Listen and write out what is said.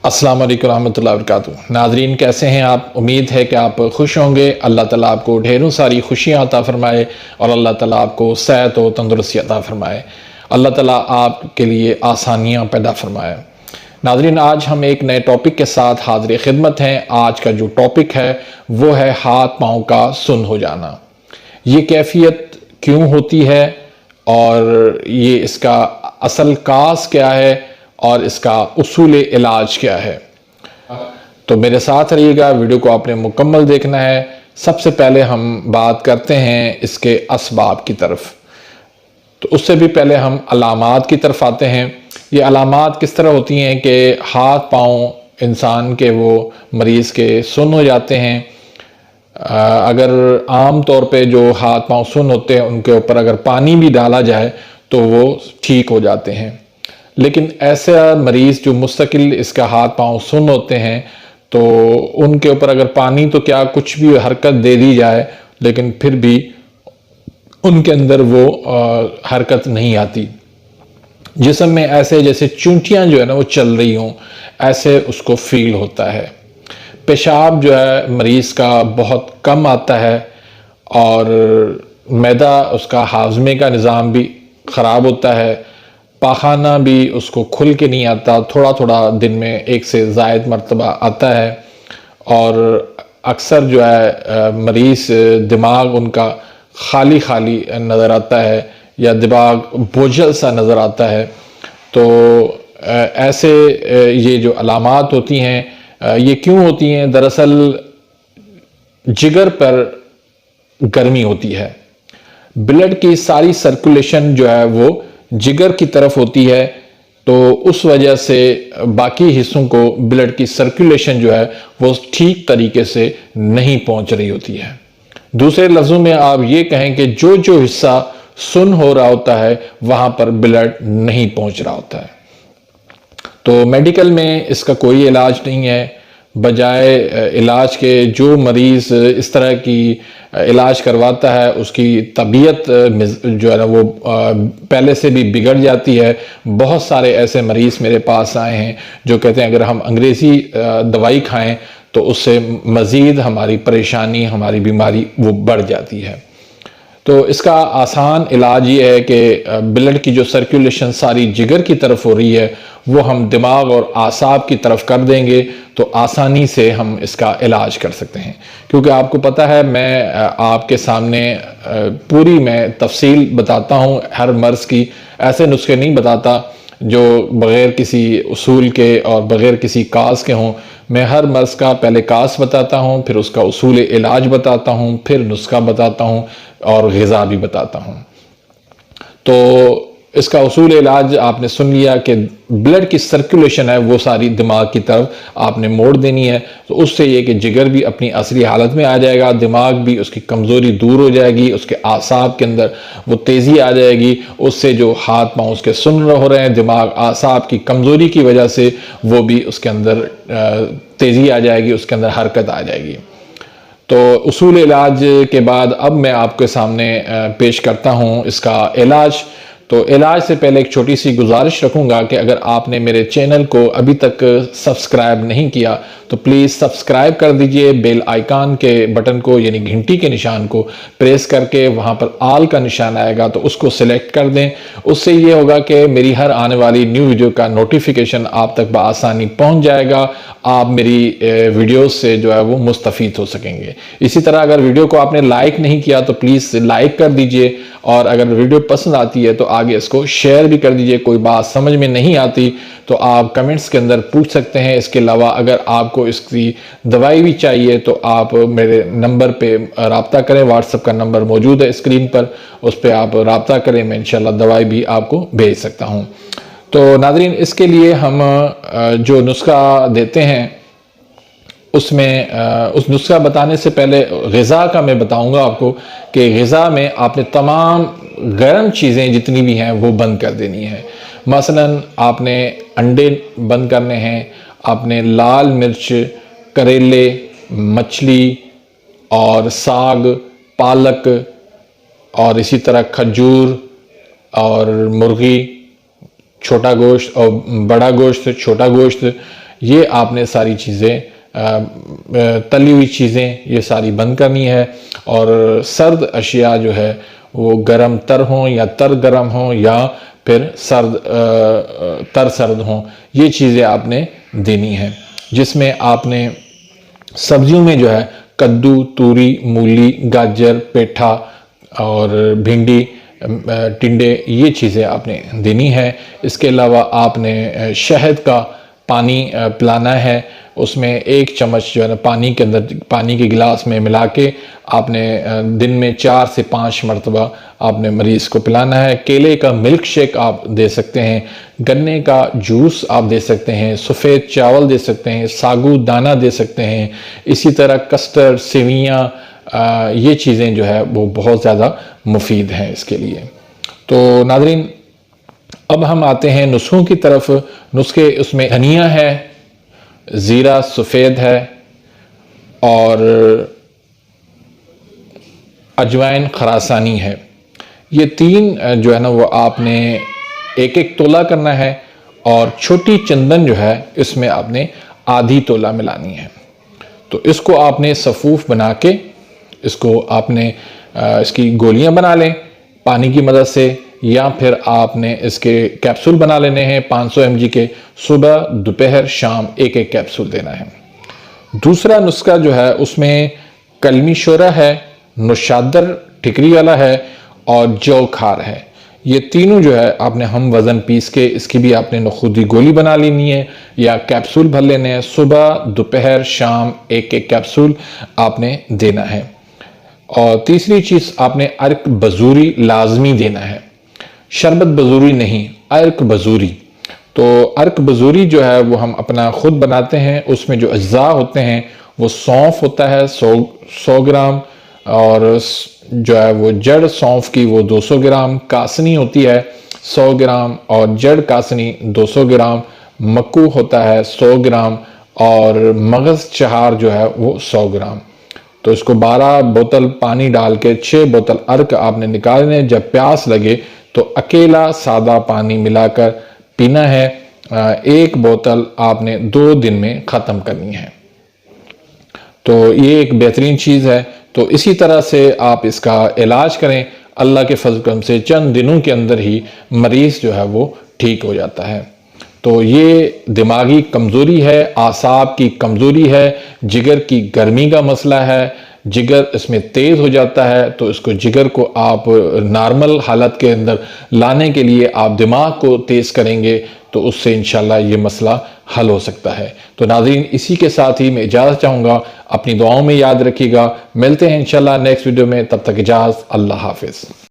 अस्सलाम वालेकुम रहमतुल्लाहि व बरकातुहू। नाज़रीन, कैसे हैं आप? उम्मीद है कि आप खुश होंगे। अल्लाह ताला आपको ढेरों सारी खुशियाँ अता फरमाए और अल्लाह ताला आपको सेहत और तंदुरुस्ती अता फरमाए। अल्लाह ताला आपके लिए आसानियाँ पैदा फरमाए। नाज़रीन, आज हम एक नए टॉपिक के साथ हाज़िर खिदमत हैं। आज का जो टॉपिक है वो है हाथ पाँव का सुन्न हो जाना। ये कैफियत क्यों होती है और ये इसका असल काज क्या है और इसका उसूल इलाज क्या है। तो मेरे साथ रहिएगा, वीडियो को आपने मुकम्मल देखना है। सबसे पहले हम बात करते हैं इसके असबाब की तरफ। तो उससे भी पहले हम अलामात की तरफ आते हैं। ये अलामात किस तरह होती हैं कि हाथ पाँव इंसान के वो मरीज़ के सुन्न हो जाते हैं। अगर आम तौर पे जो हाथ पाँव सुन्न होते हैं उनके ऊपर अगर पानी भी डाला जाए तो वो ठीक हो जाते हैं। लेकिन ऐसे मरीज़ जो मुस्तकिल इसका हाथ पाँव सुन्न होते हैं तो उनके ऊपर अगर पानी तो क्या कुछ भी हरकत दे दी जाए लेकिन फिर भी उनके अंदर वो हरकत नहीं आती। जिस्म में ऐसे जैसे चूंटियाँ जो है ना वो चल रही हों, ऐसे उसको फील होता है। पेशाब जो है मरीज़ का बहुत कम आता है और मैदा उसका हाजमे का निज़ाम भी ख़राब होता है। पाखाना भी उसको खुल के नहीं आता, थोड़ा थोड़ा दिन में एक से ज़ायद मरतबा आता है। और अक्सर जो है मरीज़ दिमाग उनका खाली खाली नज़र आता है या दिमाग बोझल सा नज़र आता है। तो ऐसे ये जो अलामात होती हैं ये क्यों होती हैं? दरअसल जिगर पर गर्मी होती है। ब्लड की सारी सर्कुलेशन जो है वो जिगर की तरफ होती है, तो उस वजह से बाकी हिस्सों को ब्लड की सर्कुलेशन जो है वो ठीक तरीके से नहीं पहुंच रही होती है। दूसरे लफ्ज़ों में आप ये कहें कि जो जो हिस्सा सुन्न हो रहा होता है वहां पर ब्लड नहीं पहुंच रहा होता है। तो मेडिकल में इसका कोई इलाज नहीं है। बजाय इलाज के जो मरीज़ इस तरह की इलाज करवाता है उसकी तबीयत जो है ना वो पहले से भी बिगड़ जाती है। बहुत सारे ऐसे मरीज़ मेरे पास आए हैं जो कहते हैं अगर हम अंग्रेज़ी दवाई खाएं तो उससे मज़ीद हमारी परेशानी, हमारी बीमारी वो बढ़ जाती है। तो इसका आसान इलाज ये है कि ब्लड की जो सर्कुलेशन सारी जिगर की तरफ हो रही है वो हम दिमाग और आसाब की तरफ कर देंगे तो आसानी से हम इसका इलाज कर सकते हैं। क्योंकि आपको पता है मैं आपके सामने पूरी मैं तफसील बताता हूँ हर मर्ज़ की। ऐसे नुस्खे नहीं बताता जो बग़ैर किसी उसूल के और बग़ैर किसी काज के हों। मैं हर मर्ज़ का पहले काज बताता हूँ, फिर उसका उसूल इलाज बताता हूँ, फिर नुस्खा बताता हूँ और ग़िज़ा भी बताता हूँ। तो इसका उसूल इलाज आपने सुन लिया कि ब्लड की सर्कुलेशन है वो सारी दिमाग की तरफ आपने मोड़ देनी है। तो उससे ये कि जिगर भी अपनी असली हालत में आ जाएगा, दिमाग भी उसकी कमज़ोरी दूर हो जाएगी, उसके आसाब के अंदर वो तेज़ी आ जाएगी। उससे जो हाथ पाँव उसके सुन्न हो रहे हैं, दिमाग आसाब की कमज़ोरी की वजह से वो भी उसके अंदर तेज़ी आ जाएगी, उसके अंदर हरकत आ जाएगी। तो उसूल इलाज के बाद अब मैं आपके सामने पेश करता हूँ इसका इलाज। तो इलाज से पहले एक छोटी सी गुजारिश रखूँगा कि अगर आपने मेरे चैनल को अभी तक सब्सक्राइब नहीं किया तो प्लीज़ सब्सक्राइब कर दीजिए। बेल आइकन के बटन को यानी घंटी के निशान को प्रेस करके वहाँ पर आल का निशान आएगा तो उसको सिलेक्ट कर दें। उससे ये होगा कि मेरी हर आने वाली न्यू वीडियो का नोटिफिकेशन आप तक बआसानी पहुँच जाएगा। आप मेरी वीडियोस से जो है वो मुस्तफ़ीद हो सकेंगे। इसी तरह अगर वीडियो को आपने लाइक नहीं किया तो प्लीज़ लाइक कर दीजिए और अगर वीडियो पसंद आती है तो आगे इसको शेयर भी कर दीजिए। कोई बात समझ में नहीं आती तो आप कमेंट्स के अंदर पूछ सकते हैं। इसके अलावा अगर आपको इसकी दवाई भी चाहिए तो आप मेरे नंबर पे रब्ता करें। व्हाट्सएप का नंबर मौजूद है स्क्रीन पर, उस पर आप रब्ता करें, मैं इंशाल्लाह दवाई भी आपको भेज सकता हूँ। तो नाज़रीन, इसके लिए हम जो नुस्खा देते हैं उसमें उस नुस्खा बताने से पहले ग़िज़ा का मैं बताऊंगा आपको कि ग़िज़ा में आपने तमाम गर्म चीज़ें जितनी भी हैं वो बंद कर देनी है। मसलन आपने अंडे बंद करने हैं, आपने लाल मिर्च, करेले, मछली और साग, पालक और इसी तरह खजूर और मुर्गी, छोटा गोश्त और बड़ा गोश्त, छोटा गोश्त, ये आपने सारी चीज़ें तली हुई चीज़ें ये सारी बंद करनी है, और सर्द अशिया जो है वो गर्म तर हों या तर गर्म हों या फिर तर सर्द हों, ये चीज़ें आपने देनी है। जिसमें आपने सब्जियों में जो है कद्दू, तूरी, मूली, गाजर, पेठा और भिंडी, टिंडे, ये चीज़ें आपने देनी है। इसके अलावा आपने शहद का पानी पिलाना है। उसमें 1 चम्मच जो है ना पानी के अंदर, पानी के गिलास में मिला के आपने दिन में 4 से 5 मरतबा आपने मरीज़ को पिलाना है। केले का मिल्क शेक आप दे सकते हैं, गन्ने का जूस आप दे सकते हैं, सफ़ेद चावल दे सकते हैं, सागू दाना दे सकते हैं। इसी तरह कस्टर्ड, सेवियाँ, ये चीज़ें जो है वो बहुत ज़्यादा मुफीद हैं इसके लिए। तो नाज़रीन, अब हम आते हैं नुस्खों की तरफ। नुस्खे उसमें धनिया है, ज़ीरा सफ़ेद है और अजवाइन खरासानी है। ये 3 जो है ना वो आपने 1-1 तोला करना है, और छोटी चंदन जो है इसमें आपने आधी तोला मिलानी है। तो इसको आपने सफ़ूफ बना के इसको आपने इसकी गोलियां बना लें पानी की मदद से, या फिर आपने इसके कैप्सूल बना लेने हैं 500 mg के। सुबह, दोपहर, शाम 1-1 कैप्सूल देना है। दूसरा नुस्खा जो है उसमें कलमी शोरा है, नुशादर टिकरी वाला है और जौ खार है। ये तीनों जो है आपने हम वज़न पीस के इसकी भी आपने नखुदी गोली बना लेनी है या कैप्सूल भर लेने हैं। सुबह, दोपहर, शाम 1-1 कैप्सूल आपने देना है। और तीसरी चीज़, आपने अर्क बजूरी लाजमी देना है, शरबत बजूरी नहीं, अर्क बजूरी। तो अर्क बजूरी जो है वो हम अपना खुद बनाते हैं। उसमें जो अज्जा होते हैं वो सौंफ होता है 100 ग्राम, और जो है वो जड़ सौंफ की वो 200 ग्राम, कासनी होती है 100 ग्राम और जड़ कासनी 200 ग्राम, मक्कू होता है 100 ग्राम और मगज़ चहार जो है वो 100 ग्राम। तो इसको 12 बोतल पानी डाल के 6 बोतल अर्क आपने निकालने। जब प्यास लगे तो अकेला सादा पानी मिलाकर पीना है। 1 बोतल आपने 2 दिन में ख़त्म करनी है। तो ये एक बेहतरीन चीज़ है। तो इसी तरह से आप इसका इलाज करें। अल्लाह के फजल करम से चंद दिनों के अंदर ही मरीज़ जो है वो ठीक हो जाता है। तो ये दिमागी कमज़ोरी है, आसाब की कमज़ोरी है, जिगर की गर्मी का मसला है, जिगर इसमें तेज़ हो जाता है। तो इसको जिगर को आप नॉर्मल हालत के अंदर लाने के लिए आप दिमाग को तेज़ करेंगे तो उससे इंशाल्लाह ये मसला हल हो सकता है। तो नाज़रीन, इसी के साथ ही मैं इजाज़त चाहूँगा। अपनी दुआओं में याद रखिएगा। मिलते हैं इंशाल्लाह नेक्स्ट वीडियो में। तब तक इजाज़त, अल्लाह हाफिज़।